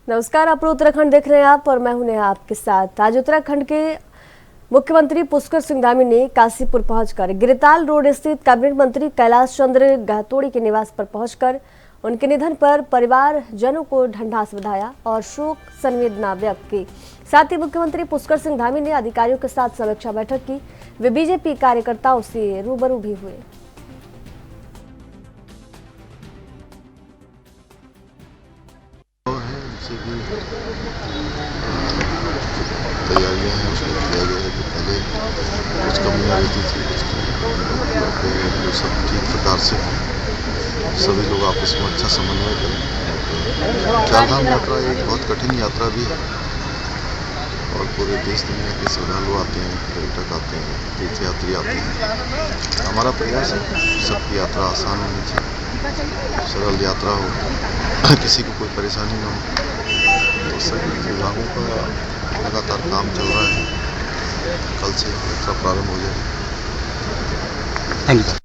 नमस्कार, आप उत्तराखंड देख रहे हैं आप और मैं हूं नेहा आपके साथ। आज उत्तराखंड के मुख्यमंत्री पुष्कर सिंह धामी ने काशीपुर पहुंचकर गिरताल रोड स्थित कैबिनेट मंत्री कैलाश चंद्र गहतोड़ी के निवास पर पहुंचकर उनके निधन पर परिवारजनों को ढंढास बधाया और शोक संवेदना व्यक्त की। साथ ही मुख्यमंत्री पुष्कर सिंह धामी ने अधिकारियों के साथ समीक्षा बैठक की। वे बीजेपी कार्यकर्ताओं से रूबरू भी हुए। तैयारियां हैं उसमें किया गया है कि पहले कुछ कमियां रहती थी, तो सब ठीक प्रकार से सभी लोग आपस में अच्छा समन्वय करें। चारधाम यात्रा एक बहुत कठिन यात्रा भी है और पूरे देश दुनिया के श्रद्धालु आते हैं, पर्यटक आते हैं, तीर्थयात्री आते हैं। हमारा प्रयास है सबकी यात्रा आसान होनी चाहिए, सरल यात्रा हो, किसी को कोई परेशानी ना हो। तो सभी विभागों का लगातार काम चल रहा है। कल से यात्रा प्रारंभ हो जाएगी। Thank you.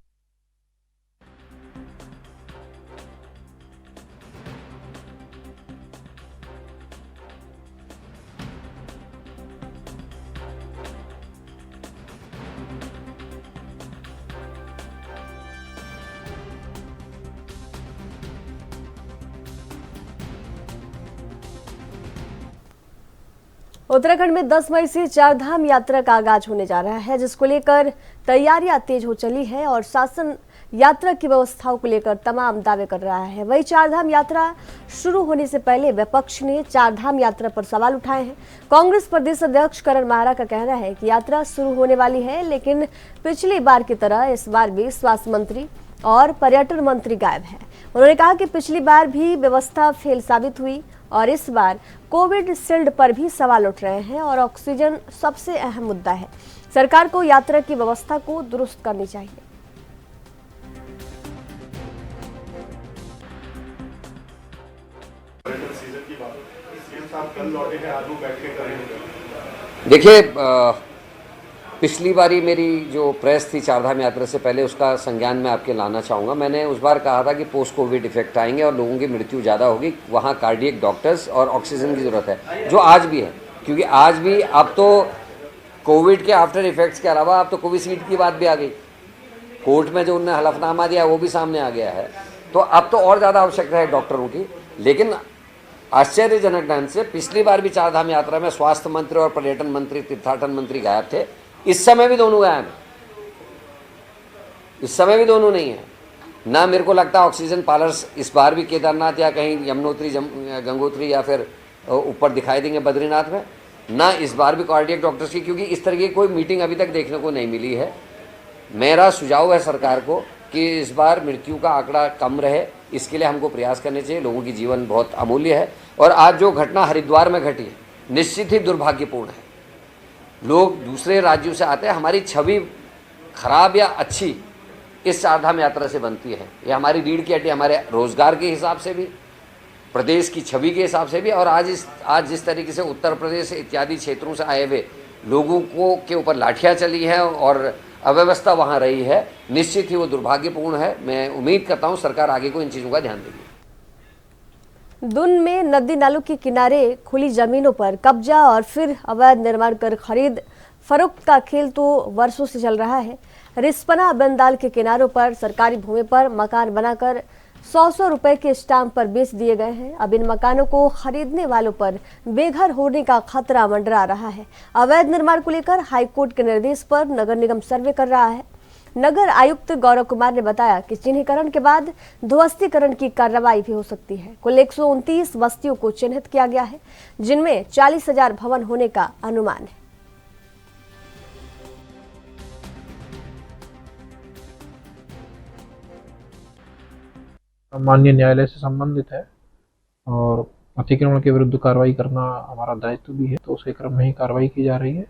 उत्तराखंड में 10 मई से चारधाम यात्रा का आगाज होने जा रहा है, जिसको लेकर तैयारियां तेज हो चली है और शासन यात्रा की व्यवस्थाओं को लेकर तमाम दावे कर रहा है। वही चारधाम यात्रा शुरू होने से पहले विपक्ष ने चारधाम यात्रा पर सवाल उठाए हैं। कांग्रेस प्रदेश अध्यक्ष करण माहरा का कहना है कि यात्रा शुरू होने वाली है, लेकिन पिछली बार की तरह इस बार भी स्वास्थ्य मंत्री और पर्यटन मंत्री गायब है। उन्होंने कहा कि पिछली बार भी व्यवस्था फेल साबित हुई और इस बार कोविड शील्ड पर भी सवाल उठ रहे हैं और ऑक्सीजन सबसे अहम मुद्दा है। सरकार को यात्रा की व्यवस्था को दुरुस्त करनी चाहिए। देखिए, पिछली बारी मेरी जो प्रेस थी चारधाम यात्रा से पहले, उसका संज्ञान में आपके लाना चाहूँगा। मैंने उस बार कहा था कि पोस्ट कोविड इफेक्ट आएंगे और लोगों की मृत्यु ज़्यादा होगी, वहाँ कार्डियक डॉक्टर्स और ऑक्सीजन की ज़रूरत है, जो आज भी है। क्योंकि आज भी अब तो कोविड के आफ्टर इफेक्ट्स के अलावा अब तो कोविशील्ड की बात भी आ गई। कोर्ट में जो उन्होंने हलफनामा दिया वो भी सामने आ गया है, तो अब तो और ज़्यादा आवश्यकता है डॉक्टरों की। लेकिन आश्चर्यजनक ढंग से पिछली बार भी चारधाम यात्रा में स्वास्थ्य मंत्री और पर्यटन मंत्री, तीर्थाटन मंत्री गायब थे। इस समय भी दोनों गायब हैं, इस समय भी दोनों नहीं है। ना मेरे को लगता ऑक्सीजन पार्लर्स इस बार भी केदारनाथ या कहीं यमुनोत्री गंगोत्री या फिर ऊपर दिखाई देंगे बद्रीनाथ में, ना इस बार भी कार्डियक डॉक्टर्स की, क्योंकि इस तरह की कोई मीटिंग अभी तक देखने को नहीं मिली है। मेरा सुझाव है सरकार को कि इस बार मृत्यु का आंकड़ा कम रहे, इसके लिए हमको प्रयास करने चाहिए। लोगों की जीवन बहुत अमूल्य है और आज जो घटना हरिद्वार में घटी है निश्चित ही दुर्भाग्यपूर्ण है। लोग दूसरे राज्यों से आते हैं, हमारी छवि खराब या अच्छी इस चारधाम यात्रा से बनती है। ये हमारी रीढ़ की हड्डी, हमारे रोजगार के हिसाब से भी, प्रदेश की छवि के हिसाब से भी, और आज जिस तरीके से उत्तर प्रदेश इत्यादि क्षेत्रों से आए हुए लोगों को के ऊपर लाठियाँ चली हैं और अव्यवस्था वहाँ रही है, निश्चित ही वो दुर्भाग्यपूर्ण है। मैं उम्मीद करता हूँ सरकार आगे को इन चीज़ों का ध्यान देगी। दून में नदी नालों के किनारे खुली जमीनों पर कब्जा और फिर अवैध निर्माण कर खरीद फरोख्त का खेल तो वर्षों से चल रहा है। रिस्पना बंदाल के किनारों पर सरकारी भूमि पर मकान बनाकर 100 रुपए के स्टाम्प पर बेच दिए गए हैं। अब इन मकानों को खरीदने वालों पर बेघर होने का खतरा मंडरा रहा है। अवैध निर्माण को लेकर हाईकोर्ट के निर्देश पर नगर निगम सर्वे कर रहा है। नगर आयुक्त गौरव कुमार ने बताया कि चिन्हीकरण के बाद ध्वस्तीकरण की कार्रवाई भी हो सकती है। कुल 129 बस्तियों को चिन्हित किया गया है, जिनमें 40,000 भवन होने का अनुमान है। माननीय न्यायालय से संबंधित है और अतिक्रमण के विरुद्ध कार्रवाई करना हमारा दायित्व भी है, तो उसी क्रम में ही कार्रवाई की जा रही है।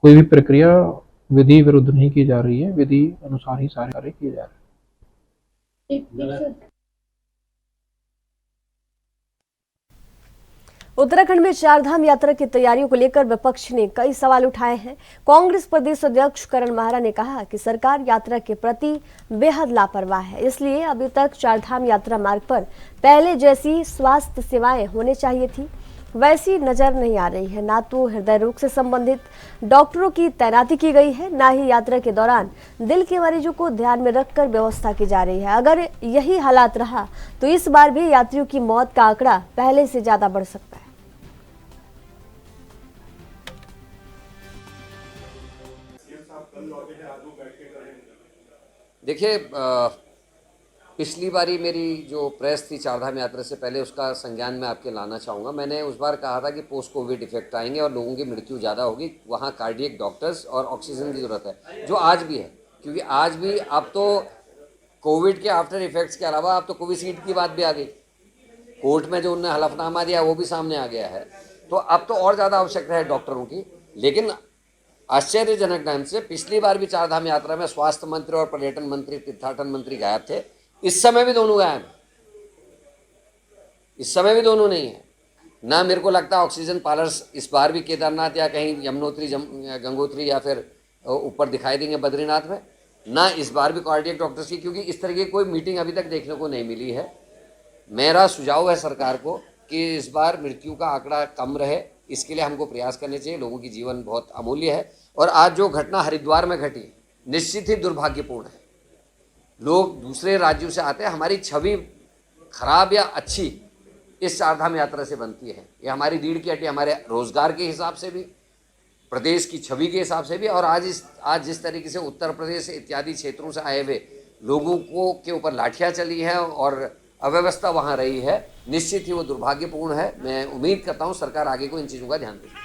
कोई भी प्रक्रिया विधि विरुद्ध नहीं की जा रही है, विधि अनुसार ही सारे कार्य किए जा रहे हैं। उत्तराखंड में चारधाम यात्रा की तैयारियों को लेकर विपक्ष ने कई सवाल उठाए हैं। कांग्रेस प्रदेश अध्यक्ष करण माहरा ने कहा कि सरकार यात्रा के प्रति बेहद लापरवाह है, इसलिए अभी तक चारधाम यात्रा मार्ग पर पहले जैसी स्वास्थ्य सेवाएं होनी चाहिए थी। वैसी नजर नहीं आ रही है। ना तो हृदय रोग से संबंधित डॉक्टरों की तैनाती की गई है, ना ही यात्रा के दौरान दिल के मरीजों को ध्यान में रखकर व्यवस्था की जा रही है। अगर यही हालात रहा तो इस बार भी यात्रियों की मौत का आंकड़ा पहले से ज्यादा बढ़ सकता है। देखिए, पिछली बारी मेरी जो प्रेस थी चारधाम यात्रा से पहले, उसका संज्ञान में आपके लाना चाहूँगा। मैंने उस बार कहा था कि पोस्ट कोविड इफेक्ट आएंगे और लोगों की मृत्यु ज़्यादा होगी, वहाँ कार्डियक डॉक्टर्स और ऑक्सीजन की ज़रूरत है, जो आज भी है। क्योंकि आज भी अब तो कोविड के आफ्टर इफेक्ट्स के अलावा अब तो कोविशील्ड की बात भी आ गई, कोर्ट में जो उन्होंने हलफनामा दिया वो भी सामने आ गया है। तो अब तो और ज़्यादा आवश्यकता है डॉक्टरों की। लेकिन आश्चर्यजनक ढंग से पिछली बार भी चारधाम यात्रा में स्वास्थ्य मंत्री और पर्यटन मंत्री, तीर्थाटन मंत्री गायब थे। इस समय भी दोनों गायब हैं, इस समय भी दोनों नहीं है। ना मेरे को लगता ऑक्सीजन पार्लर्स इस बार भी केदारनाथ या कहीं यमुनोत्री गंगोत्री या फिर ऊपर दिखाई देंगे बद्रीनाथ में, ना इस बार भी कार्डियक डॉक्टर्स की, क्योंकि इस तरह की कोई मीटिंग अभी तक देखने को नहीं मिली है। मेरा सुझाव है सरकार को कि इस बार मृत्यु का आंकड़ा कम रहे, इसके लिए हमको प्रयास करने चाहिए। लोगों की जीवन बहुत अमूल्य है और आज जो घटना हरिद्वार में घटी निश्चित ही दुर्भाग्यपूर्ण है। लोग दूसरे राज्यों से आते हैं, हमारी छवि खराब या अच्छी इस चारधाम यात्रा से बनती है। ये हमारी रीढ़ की हड्डी, हमारे रोजगार के हिसाब से भी, प्रदेश की छवि के हिसाब से भी, और आज जिस तरीके से उत्तर प्रदेश इत्यादि क्षेत्रों से आए हुए लोगों को के ऊपर लाठियाँ चली हैं और अव्यवस्था वहाँ रही है, निश्चित ही वो दुर्भाग्यपूर्ण है। मैं उम्मीद करता हूँ सरकार आगे को इन चीज़ों का ध्यान देगी।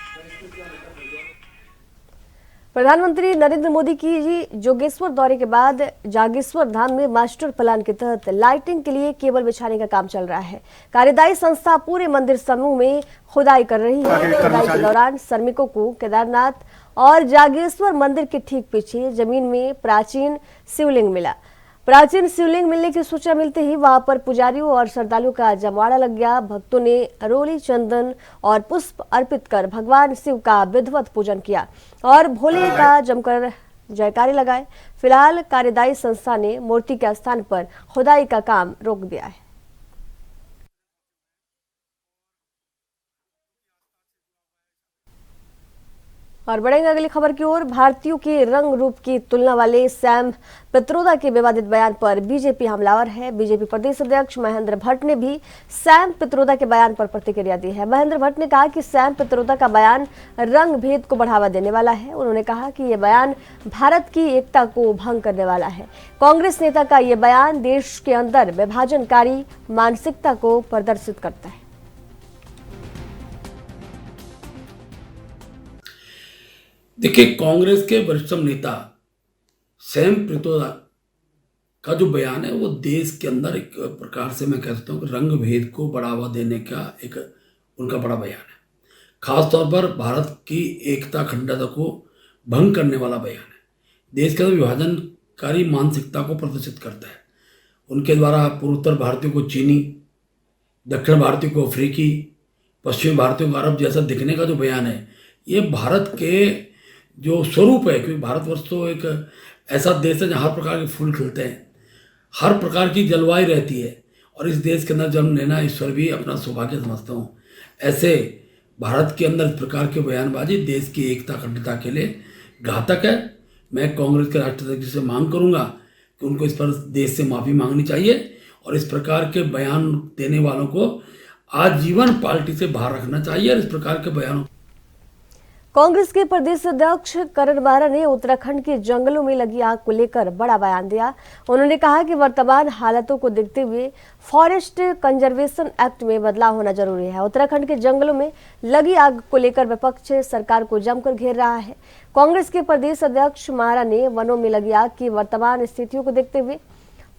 प्रधानमंत्री नरेंद्र मोदी की जोगेश्वर दौरे के बाद जागेश्वर धाम में मास्टर प्लान के तहत लाइटिंग के लिए केबल बिछाने का काम चल रहा है। कार्यदायी संस्था पूरे मंदिर समूह में खुदाई कर रही है। खुदाई के दौरान श्रमिकों को केदारनाथ और जागेश्वर मंदिर के ठीक पीछे जमीन में प्राचीन शिवलिंग मिला। प्राचीन शिवलिंग मिलने की सूचना मिलते ही वहां पर पुजारियों और श्रद्धालुओं का जमावड़ा लग गया। भक्तों ने रोली, चंदन और पुष्प अर्पित कर भगवान शिव का विधिवत पूजन किया और भोले का जमकर जयकारे लगाए। फिलहाल कार्यदायी संस्था ने मूर्ति के स्थान पर खुदाई का काम रोक दिया है। और बढ़ेंगे अगली खबर की ओर। भारतीयों के रंग रूप की तुलना वाले सैम पित्रोदा के विवादित बयान पर बीजेपी हमलावर है। बीजेपी प्रदेश अध्यक्ष महेंद्र भट्ट ने भी सैम पित्रोदा के बयान पर प्रतिक्रिया दी है। महेंद्र भट्ट ने कहा कि सैम पित्रोदा का बयान रंग भेद को बढ़ावा देने वाला है। उन्होंने कहा कि यह बयान भारत की एकता को भंग करने वाला है। कांग्रेस नेता का यह बयान देश के अंदर विभाजनकारी मानसिकता को प्रदर्शित करता है। देखिए, कांग्रेस के वरिष्ठतम नेता सैम पित्रोदा का जो बयान है वो देश के अंदर एक प्रकार से मैं कह सकता हूँ कि रंग भेद को बढ़ावा देने का एक उनका बड़ा बयान है। खासतौर पर भारत की एकता अखंडता को भंग करने वाला बयान है। देश के अंदर विभाजनकारी मानसिकता को प्रदर्शित करता है। उनके द्वारा पूर्वोत्तर भारतीयों को चीनी, दक्षिण भारतीयों को अफ्रीकी, पश्चिमी भारतीयों को अरब जैसा दिखने का जो बयान है, ये भारत के जो स्वरूप है, क्योंकि भारतवर्ष तो एक ऐसा देश है जहाँ हर प्रकार के फूल खिलते हैं, हर प्रकार की जलवायु रहती है, और इस देश के अंदर जन्म लेना ईश्वर भी अपना सौभाग्य समझता हूँ। ऐसे भारत के अंदर इस प्रकार की बयानबाजी देश की एकता अखंडता के लिए घातक है। मैं कांग्रेस के राष्ट्रीय अध्यक्ष से मांग करूँगा कि उनको इस पर देश से माफ़ी मांगनी चाहिए और इस प्रकार के बयान देने वालों को आजीवन पार्टी से बाहर रखना चाहिए। और इस प्रकार के बयानों कांग्रेस के प्रदेश अध्यक्ष करण बारा ने उत्तराखंड के जंगलों में लगी आग को लेकर बड़ा बयान दिया। उन्होंने कहा कि वर्तमान हालातों को देखते हुए फॉरेस्ट कंजर्वेशन एक्ट में बदलाव होना जरूरी है। उत्तराखंड के जंगलों में लगी आग को लेकर विपक्ष सरकार को जमकर घेर रहा है। कांग्रेस के प्रदेश अध्यक्ष मारा ने वनों में लगी आग की वर्तमान स्थितियों को देखते हुए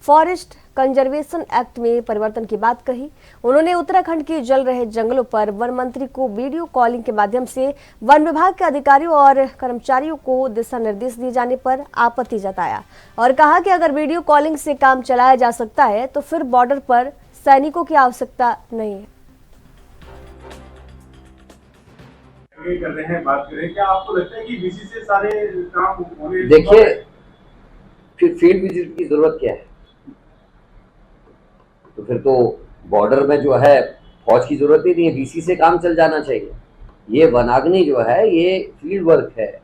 फॉरेस्ट कंजर्वेशन एक्ट में परिवर्तन की बात कही। उन्होंने उत्तराखंड के जल रहे जंगलों पर वन मंत्री को वीडियो कॉलिंग के माध्यम से वन विभाग के अधिकारियों और कर्मचारियों को दिशा निर्देश दिए जाने पर आपत्ति जताया और कहा कि अगर वीडियो कॉलिंग से काम चलाया जा सकता है तो फिर बॉर्डर पर सैनिकों की आवश्यकता नहीं है। करते हैं, बात करें, क्या आपको लगता है कि बीसी से सारे काम होने? देखिए, फिर फील्ड विजिट की जरूरत क्या है? तो फिर तो बॉर्डर में जो है फौज की जरूरत ही नहीं है, बीसी से काम चल जाना चाहिए। ये वनाग्नि जो है ये फील्ड वर्क है,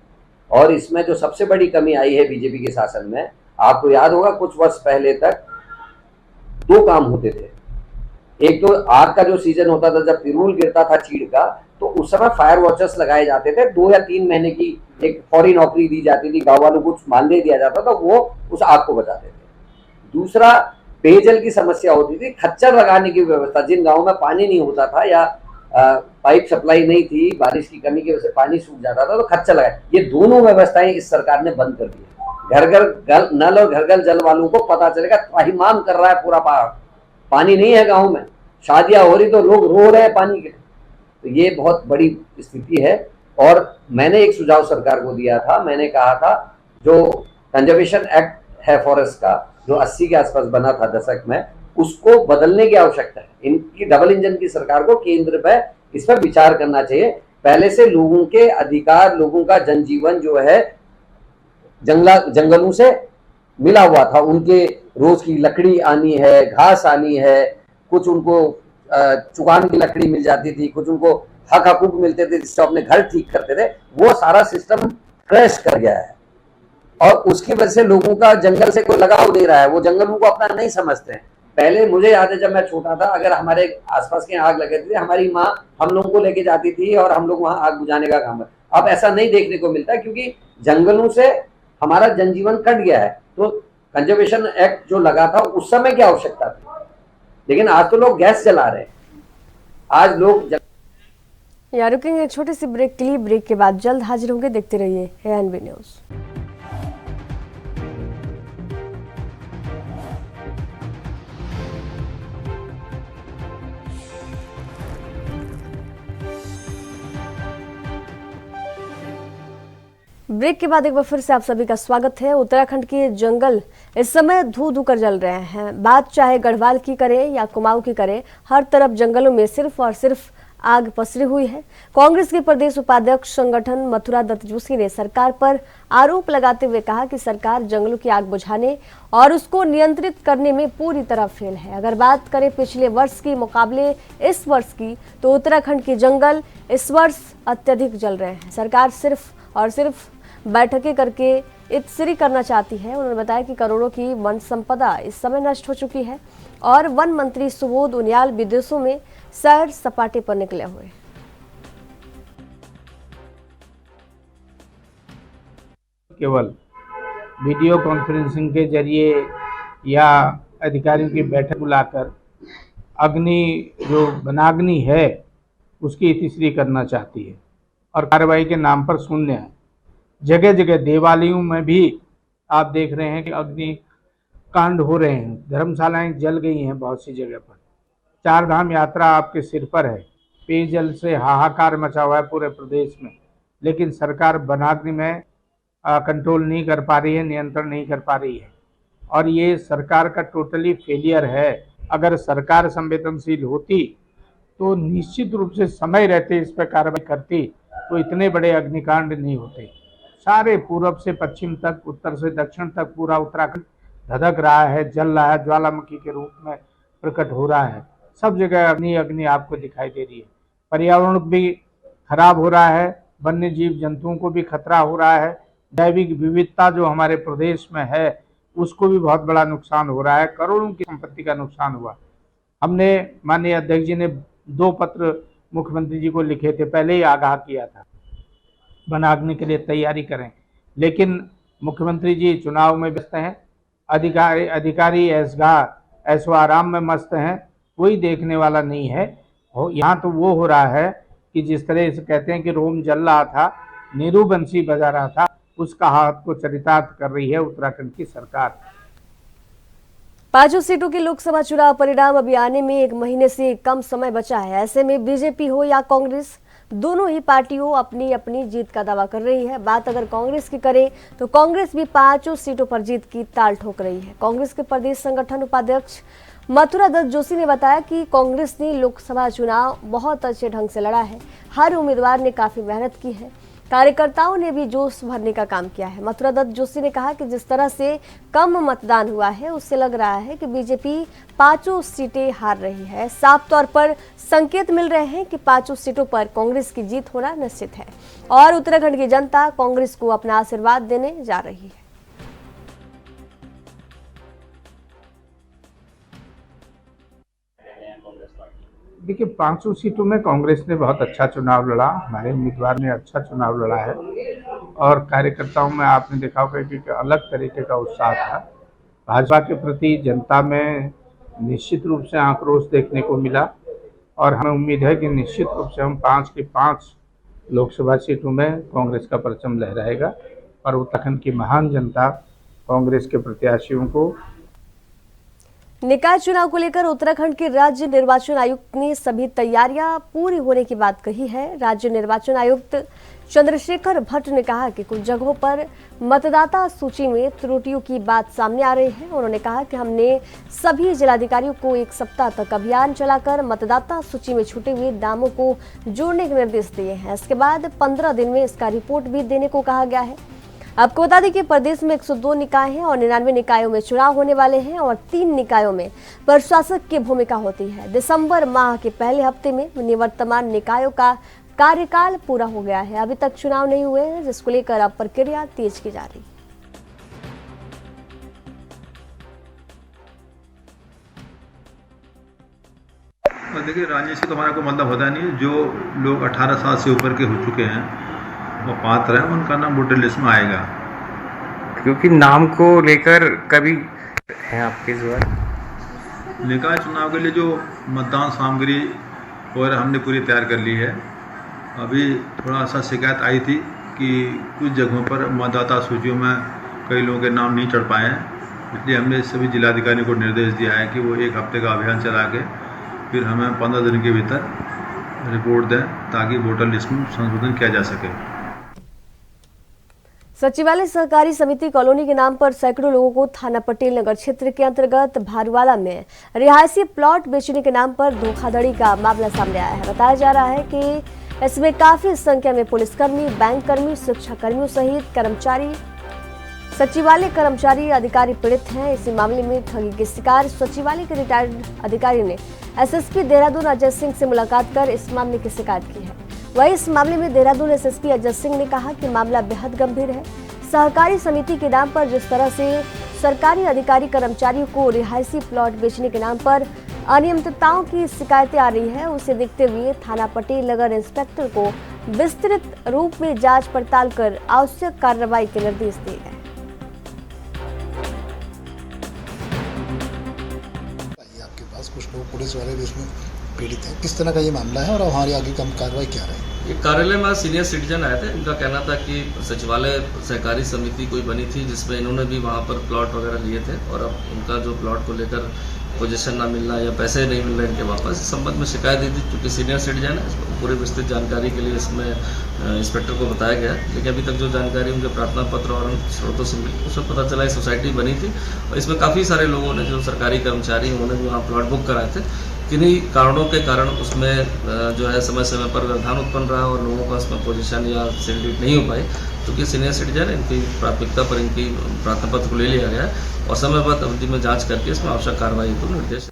और इसमें जो सबसे बड़ी कमी आई है बीजेपी के शासन में, आपको याद होगा कुछ वर्ष पहले तक 2 काम होते थे। एक तो आग का जो सीजन होता था, जब पिरूल गिरता था चीड़ का, तो उस समय फायर वॉचर्स लगाए जाते थे, 2 या 3 महीने की एक फौरी नौकरी दी जाती थी, गांव वालों को कुछ मानदेय दिया जाता था, वो उस आग को बचाते थे। दूसरा, पेयजल की समस्या होती थी, खच्चर लगाने की व्यवस्था, जिन गाँव में पानी नहीं होता था या पाइप सप्लाई नहीं थी, बारिश की कमी की वजह से पानी सूख जाता था, तो खच्चर लगाए। ये दोनों व्यवस्थाएं इस सरकार ने बंद कर दी। घर घर नल और घर घर जल वालों को पता चलेगा, त्राहिमाम कर रहा है पूरा पहाड़, पानी नहीं है गाँव में, शादियां हो रही तो लोग रो रहे हैं पानी के। तो ये बहुत बड़ी स्थिति है। और मैंने एक सुझाव सरकार को दिया था, मैंने कहा था जो कंजर्वेशन एक्ट है फॉरेस्ट का, जो 80 के आसपास बना था दशक में, उसको बदलने की आवश्यकता है। इनकी डबल इंजन की सरकार को केंद्र पे इस पर विचार करना चाहिए। पहले से लोगों के अधिकार, लोगों का जनजीवन जो है जंगलों से मिला हुआ था, उनके रोज की लकड़ी आनी है, घास आनी है, कुछ उनको चुकान की लकड़ी मिल जाती थी, कुछ उनको हक हकूक मिलते थे जिससे अपने घर ठीक करते थे, वो सारा सिस्टम क्रैश कर गया है। और उसकी वजह से लोगों का जंगल से कोई लगाव नहीं रहा है, वो जंगलों को अपना नहीं समझते हैं। पहले मुझे याद है जब मैं छोटा था, अगर हमारे आसपास के आग लगे थे, हमारी माँ हम लोगों को लेके जाती थी और हम लोग वहां आग बुझाने का काम है। अब ऐसा नहीं देखने को मिलता, क्योंकि जंगलों से हमारा जनजीवन कट गया है। तो कंजर्वेशन एक्ट जो लगा था उस समय क्या आवश्यकता थी, लेकिन आज तो लोग गैस जला रहे हैं। आज लोग यहाँ रुकेंगे एक छोटे से ब्रेक के लिए। ब्रेक के बाद जल्द हाजिर होंगे, देखते रहिए ANB न्यूज़। ब्रेक के बाद एक बार फिर से आप सभी का स्वागत है। उत्तराखंड के जंगल इस समय धू धू कर जल रहे हैं। बात चाहे गढ़वाल की करें या कुमाऊं की करें, हर तरफ जंगलों में सिर्फ और सिर्फ आग पसरी हुई है। कांग्रेस के प्रदेश उपाध्यक्ष संगठन मथुरा दत्त जोशी ने सरकार पर आरोप लगाते हुए कहा कि सरकार जंगलों की आग बुझाने और उसको नियंत्रित करने में पूरी तरह फेल है। अगर बात करें पिछले वर्ष की मुकाबले इस वर्ष की, तो उत्तराखंड के जंगल इस वर्ष अत्यधिक जल रहे हैं। सरकार सिर्फ और सिर्फ बैठकें करके इत्सरी करना चाहती है। उन्होंने बताया कि करोड़ों की वन संपदा इस समय नष्ट हो चुकी है और वन मंत्री सुबोध उनियाल विदेशों में सैर सपाटे पर निकले हुए हैं। केवल वीडियो कॉन्फ्रेंसिंग के जरिए या अधिकारियों की बैठक बुलाकर अग्नि जो वनाग्नि है उसकी इतिश्री करना चाहती है और कार्रवाई के नाम पर शून्य है। जगह जगह देवालयों में भी आप देख रहे हैं कि अग्नि कांड हो रहे हैं, धर्मशालाएं जल गई हैं बहुत सी जगह पर। 4 धाम यात्रा आपके सिर पर है, पेयजल से हाहाकार मचा हुआ है पूरे प्रदेश में, लेकिन सरकार वनाग्नि में कंट्रोल नहीं कर पा रही है, नियंत्रण नहीं कर पा रही है और ये सरकार का टोटली फेलियर है। अगर सरकार संवेदनशील होती तो निश्चित रूप से समय रहते इस पर कार्रवाई करती तो इतने बड़े अग्निकांड नहीं होते। सारे पूर्व से पश्चिम तक, उत्तर से दक्षिण तक पूरा उत्तराखंड धधक रहा है, जल रहा है, ज्वालामुखी के रूप में प्रकट हो रहा है। सब जगह अग्नि अग्नि आपको दिखाई दे रही है। पर्यावरण भी खराब हो रहा है, वन्य जीव जंतुओं को भी खतरा हो रहा है, जैविक विविधता जो हमारे प्रदेश में है उसको भी बहुत बड़ा नुकसान हो रहा है, करोड़ों की संपत्ति का नुकसान हुआ। हमने माननीय अध्यक्ष जी ने 2 पत्र मुख्यमंत्री जी को लिखे थे, पहले ही आगाह किया था वनाग्नि के लिए तैयारी करें, लेकिन मुख्यमंत्री जी चुनाव में व्यस्त हैं, अधिकारी ऐशो आराम में मस्त हैं, कोई देखने वाला नहीं है। यहाँ तो वो हो रहा है कि जिस तरह से कहते हैं कि रोम जल रहा था, नीरू बंसी बजा रहा था, उसका हाथ को चरितार्थ कर रही है उत्तराखंड की सरकार। 5 सीटों के लोकसभा चुनाव परिणाम अभी आने में 1 महीने से कम समय बचा है। ऐसे में बीजेपी हो या कांग्रेस, दोनों ही पार्टियों अपनी अपनी जीत का दावा कर रही है। बात अगर कांग्रेस की करें तो कांग्रेस भी 5 सीटों पर जीत की ताल ठोक रही है। कांग्रेस के प्रदेश संगठन उपाध्यक्ष मथुरा दत्त जोशी ने बताया कि कांग्रेस ने लोकसभा चुनाव बहुत अच्छे ढंग से लड़ा है, हर उम्मीदवार ने काफी मेहनत की है। कार्यकर्ताओं ने भी जोश भरने का काम किया है। मथुरा दत्त जोशी ने कहा कि जिस तरह से कम मतदान हुआ है उससे लग रहा है कि बीजेपी 5 सीटें हार रही है। साफ तौर पर संकेत मिल रहे हैं कि 5 सीटों पर कांग्रेस की जीत होना निश्चित है और उत्तराखंड की जनता कांग्रेस को अपना आशीर्वाद देने जा रही है। देखिए, 5 सीटों में कांग्रेस ने बहुत अच्छा चुनाव लड़ा, हमारे उम्मीदवार ने अच्छा चुनाव लड़ा है और कार्यकर्ताओं में आपने देखा होगा कि एक अलग तरीके का उत्साह था। भाजपा के प्रति जनता में निश्चित रूप से आक्रोश देखने को मिला और हमें उम्मीद है कि निश्चित रूप से हम 5 की 5 लोकसभा सीटों में कांग्रेस का परचम लहराएगा और उत्तराखंड की महान जनता कांग्रेस के प्रत्याशियों को। निकाय चुनाव को लेकर उत्तराखंड के राज्य निर्वाचन आयुक्त ने सभी तैयारियां पूरी होने की बात कही है। राज्य निर्वाचन आयुक्त चंद्रशेखर भट्ट ने कहा कि कुछ जगहों पर मतदाता सूची में त्रुटियों की बात सामने आ रही है। उन्होंने कहा कि हमने सभी जिलाधिकारियों को 1 सप्ताह तक अभियान चलाकर मतदाता सूची में छूटे हुए नामों को जोड़ने के निर्देश दिए हैं। इसके बाद 15 दिन में इसका रिपोर्ट भी देने को कहा गया है। आपको बता दें कि प्रदेश में 102 निकाय हैं और 99 निकायों में चुनाव होने वाले हैं और 3 निकायों में प्रशासक की भूमिका होती है। दिसंबर माह के पहले हफ्ते में निवर्तमान निकायों का कार्यकाल पूरा हो गया है। अभी तक चुनाव नहीं हुए हैं, जिसको लेकर अब प्रक्रिया तेज की जा रही है। देखिए, राजनीति से तो हमारा कोई मतलब होता नहीं है। जो लोग 18 साल से ऊपर के हो चुके हैं वो पात्र हैं, उनका नाम वोटर लिस्ट में आएगा। क्योंकि नाम को लेकर कभी है आपके द्वारा निकाय चुनाव के लिए जो मतदान सामग्री वगैरह हमने पूरी तैयार कर ली है। अभी थोड़ा सा शिकायत आई थी कि कुछ जगहों पर मतदाता सूचियों में कई लोगों के नाम नहीं चढ़ पाए हैं, इसलिए हमने सभी जिलाधिकारियों को निर्देश दिया है कि वो 1 हफ्ते का अभियान चला के फिर हमें 15 दिन के भीतर रिपोर्ट दें ताकि वोटर लिस्ट में संशोधन किया जा सके। सचिवालय सहकारी समिति कॉलोनी के नाम पर सैकड़ों लोगों को थाना पटेल नगर क्षेत्र के अंतर्गत भारूवाला में रिहायशी प्लॉट बेचने के नाम पर धोखाधड़ी का मामला सामने आया है। बताया जा रहा है कि इसमें काफी संख्या में पुलिसकर्मी, बैंक कर्मी, शिक्षा कर्मियों सहित कर्मचारी, सचिवालय कर्मचारी, अधिकारी पीड़ित हैं। इसी मामले में ठगी के शिकार सचिवालय के रिटायर्ड अधिकारी ने एसएसपी देहरादून अजय सिंह से मुलाकात कर इस मामले की शिकायत की है। वहीं इस मामले में देहरादून एसएसपी अजय सिंह ने कहा कि मामला बेहद गंभीर है। सहकारी समिति के नाम पर जिस तरह से सरकारी अधिकारी कर्मचारियों को रिहायशी प्लॉट बेचने के नाम पर अनियमितताओं की शिकायतें आ रही है, उसे देखते हुए थाना पटेल नगर इंस्पेक्टर को विस्तृत रूप में जांच पड़ताल कर आवश्यक कार्रवाई के निर्देश दिए गए। आपके पास कुछ लोग पुलिस वाले भी इसमें पीड़ित हैं, किस तरह का ये मामला है और हमारी आगे कम कार्रवाई क्या रहे? कार्यालय में सीनियर सिटीजन आए थे। इनका कहना था कि सचिवालय सहकारी समिति कोई बनी थी जिसमें इन्होंने भी वहाँ पर प्लॉट वगैरह लिए थे और अब उनका जो प्लॉट को लेकर पोजीशन ना मिलना या पैसे नहीं मिल रहे इनके वापस, इस संबंध में शिकायत दी थी। क्योंकि सीनियर सिटीजन है, पूरी विस्तृत जानकारी के लिए इसमें इंस्पेक्टर को बताया गया, लेकिन अभी तक जो जानकारी उनके प्रार्थना पत्र और स्रोतों से मिली उसमें पता चला सोसाइटी बनी थी और इसमें काफ़ी सारे लोगों ने, जो सरकारी कर्मचारी उन्होंने भी वहाँ प्लॉट बुक कराए थे। किन्हीं कारणों के कारण उसमें जो है समय समय पर व्यवधान उत्पन्न रहा और लोगों का उसमें पोजीशन या सेटलमेंट नहीं हो पाई। क्योंकि सीनियर सिटीजन इनकी प्राथमिकता पर इनकी प्रार्थना पत्र को ले लिया गया और समयबद्ध अवधि में जांच करके इसमें आवश्यक कार्रवाई को निर्देश।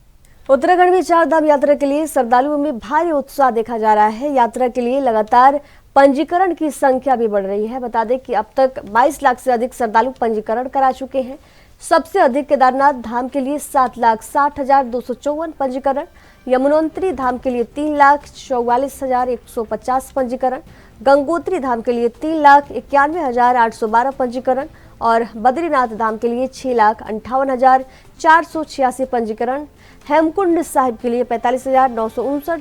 उत्तराखंड में 4 धाम यात्रा के लिए श्रद्धालुओं में भारी उत्साह देखा जा रहा है। यात्रा के लिए लगातार पंजीकरण की संख्या भी बढ़ रही है। बता दें कि अब तक 22 लाख से अधिक श्रद्धालु पंजीकरण करा चुके हैं। सबसे अधिक केदारनाथ धाम के लिए 7,60,254 पंजीकरण, यमुनोत्री धाम के लिए 3,44,150 पंजीकरण, गंगोत्री धाम के लिए 3,91,812 पंजीकरण और बद्रीनाथ धाम के लिए 6,58,486 पंजीकरण, हेमकुंड साहिब के लिए 45,959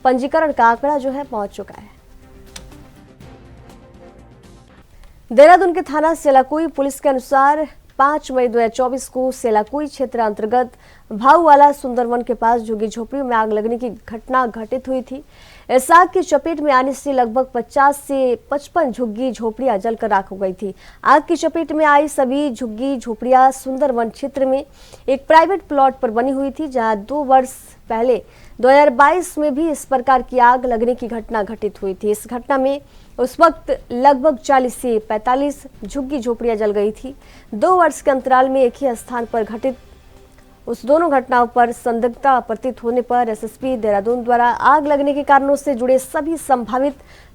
पंजीकरण का आंकड़ा जो है पहुंच चुका है। देहरादून के थाना सेलाकुई पुलिस के अनुसार 5 मई 2024 को सेलाकुई क्षेत्र अंतर्गत भाऊवाला सुंदरवन के पास झुग्गी झोपड़ी में आग लगने की घटना घटित हुई थी। इस आग की चपेट में आने से लगभग 50 से 55 झुग्गी झोपड़ियां जलकर राख हो गई थी। आग की चपेट में आई सभी झुग्गी झोपड़ियां सुंदरवन क्षेत्र में एक प्राइवेट प्लॉट पर बनी हुई थी, जहां 2 वर्ष पहले 2022 में भी इस प्रकार की आग लगने की घटना घटित हुई थी। इस घटना में उस वक्त लगभग 40 से 45 झुग्गी झोपड़ियां जल गई थी। 2 वर्ष के अंतराल में एक ही स्थान पर घटित उस दोनों घटनाओं पर संदिग्धता प्रतीत होने पर एसएसपी देहरादून द्वारा आग लगने के कारणों से जुड़े सभी संभावित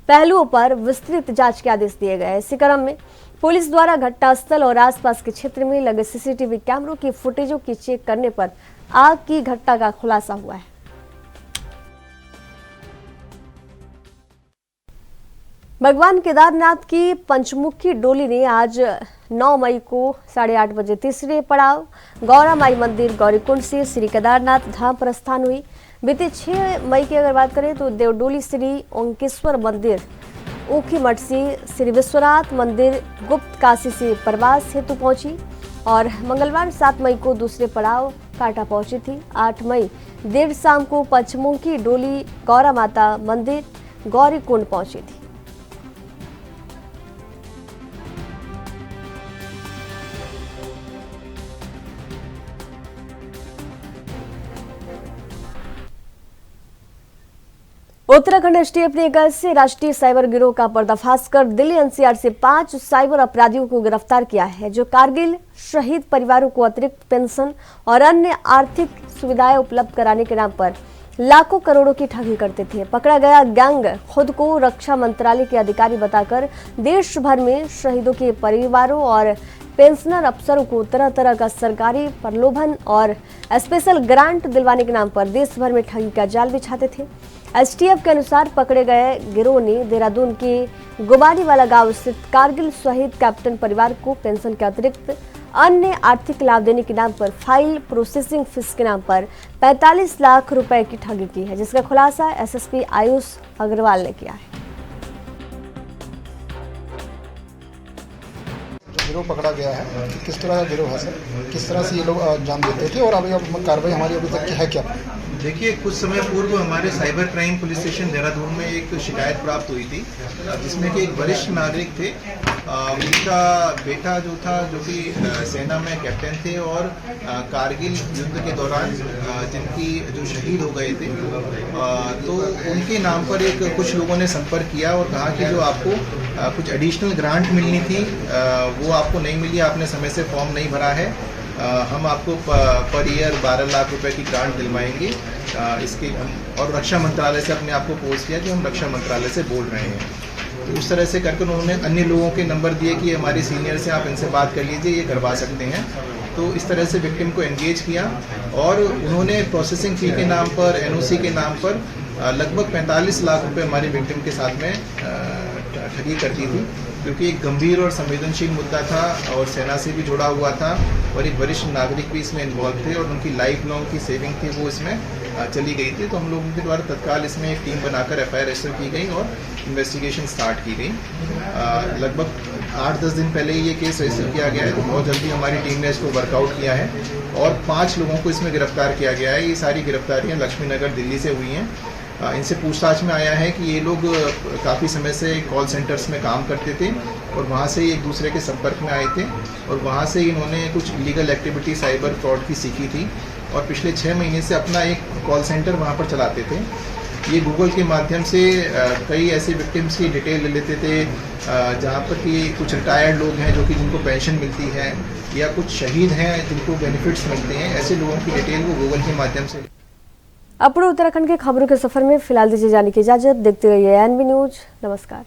पहलुओं पर विस्तृत जांच के आदेश दिए गए। इसी क्रम में पुलिस द्वारा घटनास्थल और आसपास के क्षेत्र में लगे सीसीटीवी कैमरों की फुटेजों की चेक करने पर आग की घटना का खुलासा हुआ है। भगवान केदारनाथ की पंचमुखी डोली ने आज 9 मई को 8:30 बजे तीसरे पड़ाव गौरा माई मंदिर गौरीकुंड से श्री केदारनाथ धाम प्रस्थान हुई। बीते 6 मई की अगर बात करें तो देवडोली श्री ओंकेश्वर मंदिर ऊखीमठ से श्री विश्वनाथ मंदिर गुप्त काशी से प्रवास हेतु पहुंची और मंगलवार 7 मई को दूसरे पड़ाव काटा पहुंची थी। 8 मई देर शाम को पंचमुखी डोली गौरा माता मंदिर गौरीकुंड पहुंची थी। उत्तराखंड एसटीएफ ने कल से राष्ट्रीय साइबर गिरोह का पर्दाफाश कर दिल्ली एनसीआर से 5 साइबर अपराधियों को गिरफ्तार किया है, जो कारगिल शहीद परिवारों को अतिरिक्त पेंशन और अन्य आर्थिक सुविधाएं उपलब्ध कराने के नाम पर लाखों करोड़ों की ठगी करते थे। पकड़ा गया गैंग खुद को रक्षा मंत्रालय के अधिकारी बताकर देश भर में शहीदों के परिवारों और पेंशनर अफसरों को तरह तरह का सरकारी प्रलोभन और स्पेशल ग्रांट दिलवाने के नाम पर देश भर में ठगी का जाल बिछाते थे। एसटीएफ के अनुसार पकड़े गए गिरोह ने देहरादून के गुबानीवाला गांव स्थित कारगिल शहीद कैप्टन परिवार को पेंशन के अतिरिक्त अन्य आर्थिक लाभ देने के नाम पर फाइल प्रोसेसिंग फीस के नाम पर 45 लाख रुपए की ठगी की है, जिसका खुलासा एसएसपी आयुष अग्रवाल ने किया है। गिरोह पकड़ा गया है, किस तरह का गिरोह है सर, किस तरह से ये लोग अंजाम देते थे और अभी कार्रवाई हमारी अभी तक की है क्या? देखिए, कुछ समय पूर्व हमारे cyber crime police station Dehradun में एक शिकायत प्राप्त हुई थी, जिसमें कि एक वरिष्ठ नागरिक थे, उनका बेटा जो था, जो कि सेना में कैप्टन थे और कारगिल युद्ध के दौरान जिनकी जो शहीद हो गए थे, तो उनके नाम पर कुछ लोगों ने संपर्क किया और कहा कि जो आपको कुछ एडिशनल ग्रांट मिलनी थी वो आपको नहीं मिली, आपने समय से फॉर्म नहीं भरा है, हम आपको पर ईयर 12 लाख रुपए की ग्रांट दिलवाएंगे। इसके और रक्षा मंत्रालय से अपने आप को पोस्ट किया कि हम रक्षा मंत्रालय से बोल रहे हैं। तो उस तरह से करके उन्होंने अन्य लोगों के नंबर दिए कि हमारे सीनियर से आप इनसे बात कर लीजिए, ये करवा सकते हैं। तो इस तरह से विक्टिम को एंगेज किया और उन्होंने प्रोसेसिंग फी के नाम पर, एनओसी के नाम पर लगभग 45 लाख रुपए हमारी विक्टिम के साथ में ठगी करती थी, क्योंकि एक गंभीर और संवेदनशील मुद्दा था और सेना से भी जुड़ा हुआ था और एक वरिष्ठ नागरिक भी इसमें इन्वॉल्व थे और उनकी लाइफ लॉन्ग की सेविंग थी वो इसमें चली गई थी। तो हम लोगों के द्वारा तत्काल इसमें एक टीम बनाकर एफआईआर रजिस्टर की गई और इन्वेस्टिगेशन स्टार्ट की गई। लगभग 8-10 दिन पहले ही ये केस रजिस्टर किया गया है, तो बहुत जल्दी हमारी टीम ने इसको वर्कआउट किया है और 5 लोगों को इसमें गिरफ्तार किया गया है। ये सारी गिरफ्तारियाँ लक्ष्मीनगर दिल्ली से हुई हैं। इनसे पूछताछ में आया है कि ये लोग काफ़ी समय से कॉल सेंटर्स में काम करते थे और वहाँ से एक दूसरे के संपर्क में आए थे और वहाँ से इन्होंने कुछ इलीगल एक्टिविटी साइबर फ्रॉड की सीखी थी और पिछले 6 महीने से अपना एक कॉल सेंटर वहाँ पर चलाते थे। ये गूगल के माध्यम से कई ऐसे विक्टिम्स की डिटेल ले लेते थे, जहाँ पर कि कुछ रिटायर्ड लोग हैं जो कि जिनको पेंशन मिलती है या कुछ शहीद हैं जिनको बेनिफिट्स मिलते हैं, ऐसे लोगों की डिटेल वो गूगल के माध्यम से। अब उत्तराखंड के खबरों के सफर में फिलहाल दीजिए जाने की इजाजत। देखते रहिए एनबी न्यूज। नमस्कार।